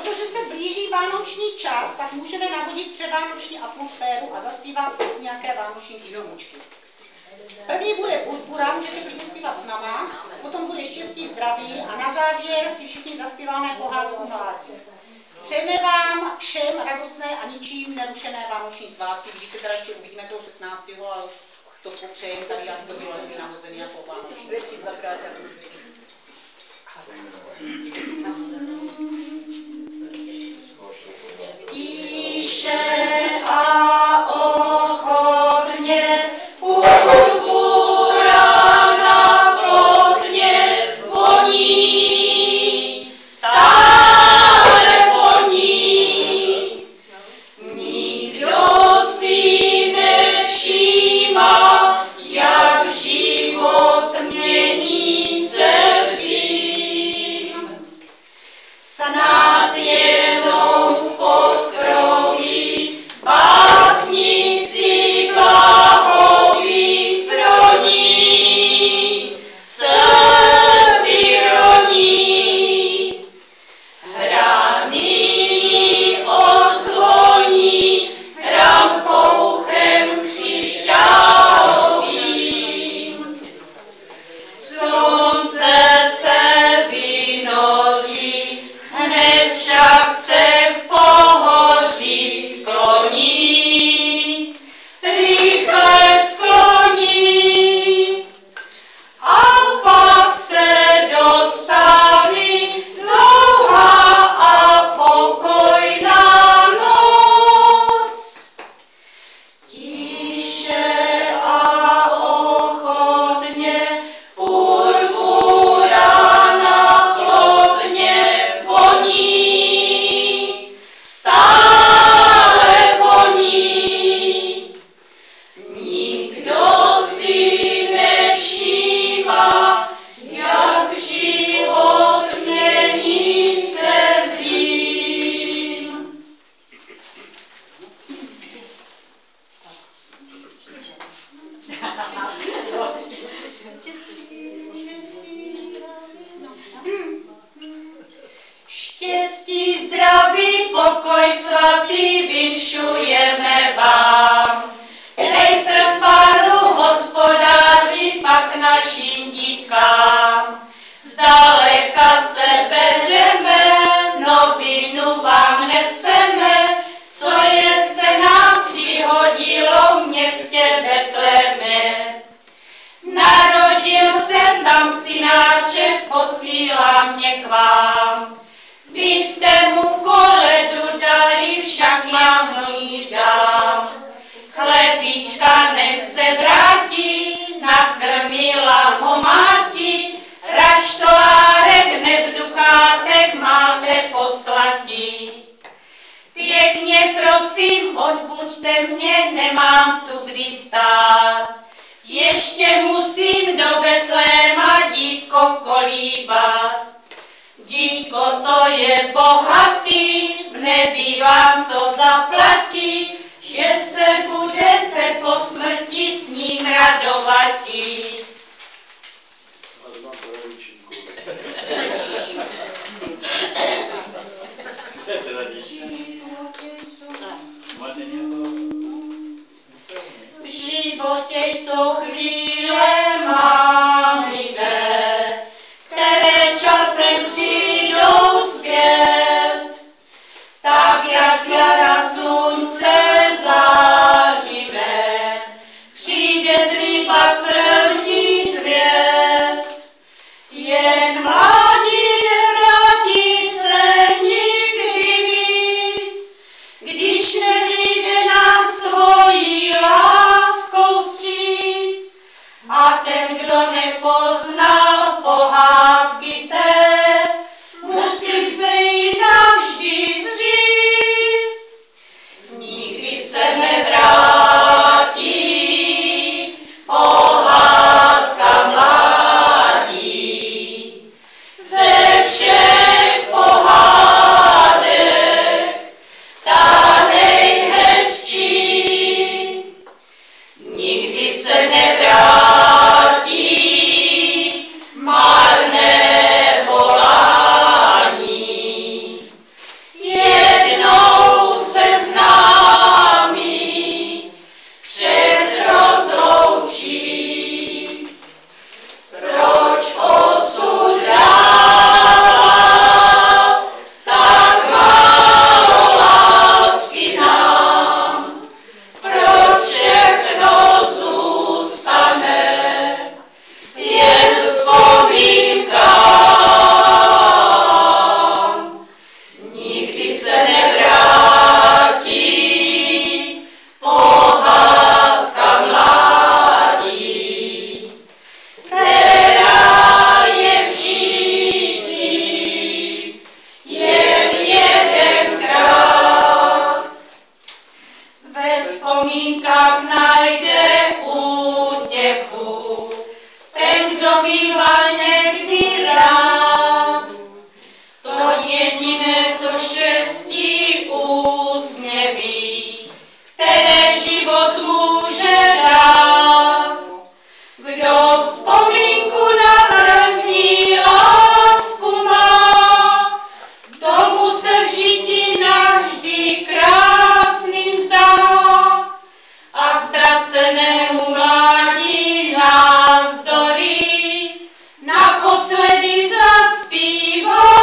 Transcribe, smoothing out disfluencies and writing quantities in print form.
protože se blíží vánoční čas, tak můžeme navodit předvánoční atmosféru a zaspívat si nějaké vánoční písničky. První bude Purpura, můžete klidně zpívat s náma, potom bude Štěstí, zdraví a na závěr si všichni zaspíváme pohádku mládí. Přejeme vám všem radostné a ničím nerušené vánoční svátky, když se teda ještě uvidíme toho 16. ale už to popřejem tady, jak to bylo nahozený jako vánoční. Tiše a ochotně purpura na plotně voní, stále voní. Nikdo si nevšímá, jak život mění se v dým. Snad jenom v podkroví básníci blahoví pro ní slzy roní. Hrany odzvoní rampouchem křišťálovým. Slunce se vynoří, hned však se k pohoří skloní, rychle skloní. A pak se dostaví dlouhá a pokojná noc. Tiše a ochotně purpura na plotně voní, stále voní. Nikdo si nevšímá, jak život mění se v dým. Štěstí, zdraví, pokoj svatý vinšujeme vám. Nejprv Pánu hospodáři, pak našim díkám. Zdaleka se beřeme, novinu vám neseme, co je se nám přihodilo v městě Betléme. Narodil se tam synáček, posílá mě k vám. Vy jste mu koledu dali, však já mu ji dám. Chlebíčka nechce vrátit, nakrmila ho máti, raštolárek neb dukátek máte poslatí. Pěkně prosím, odbuďte mě, nemám tu kdy stát. Ještě musím do Betléma dítko kolíbat. Dítko to je bohatý, v nebi vám to zaplatí, že se budete po smrti s ním radovatí. V životě jsou chvíle mámivé, které časem přijdou zpět. Tak jak z jara slunce zářivé, přijde zlíbat první květ. Jen mládí nevrátí se nikdy víc, když nevyjde nám svojí láskou vstříc. A ten, kdo naposledy zaspívám.